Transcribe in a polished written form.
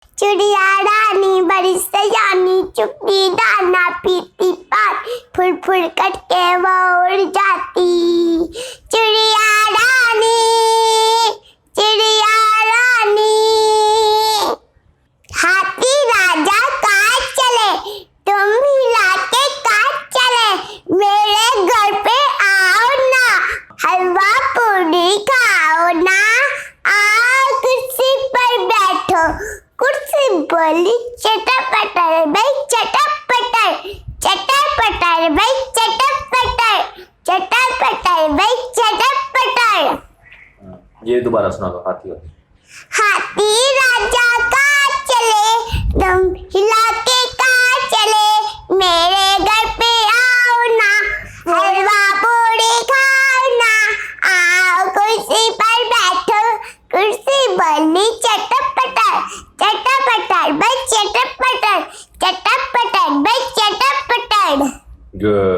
चिड़िया रानी बड़ी सयानी, चुपड़ी दाना पीती पानी, फुल फुल करके वो उड़ जाती। चिड़िया रानी, चिड़िया रानी। हाथी राजा कहाँ चले, तुम हिला के कहाँ चले, मेरे घर पे आओ ना, हलवा पूरी खाओ ना, आओ कुर्सी पर बैठो। कुर्सी बोली चटर पटर भाई चटर पटर, चटर पटर भाई चटर पटर, चटर पटर भाई चटर पटर। ये दोबारा सुना दो। हाथी वाली। हाथी राजा कहाँ चले, तुम हिला के कहाँ चले, मेरे घर पे आओ ना, हलवा पूरी खाओ ना, आओ कुर्सी पर बैठो। कुर्सी बोली चटर पटर, चटर पटर भाई चटर पटर, चटर पटर भाई चटर पटर। गुड।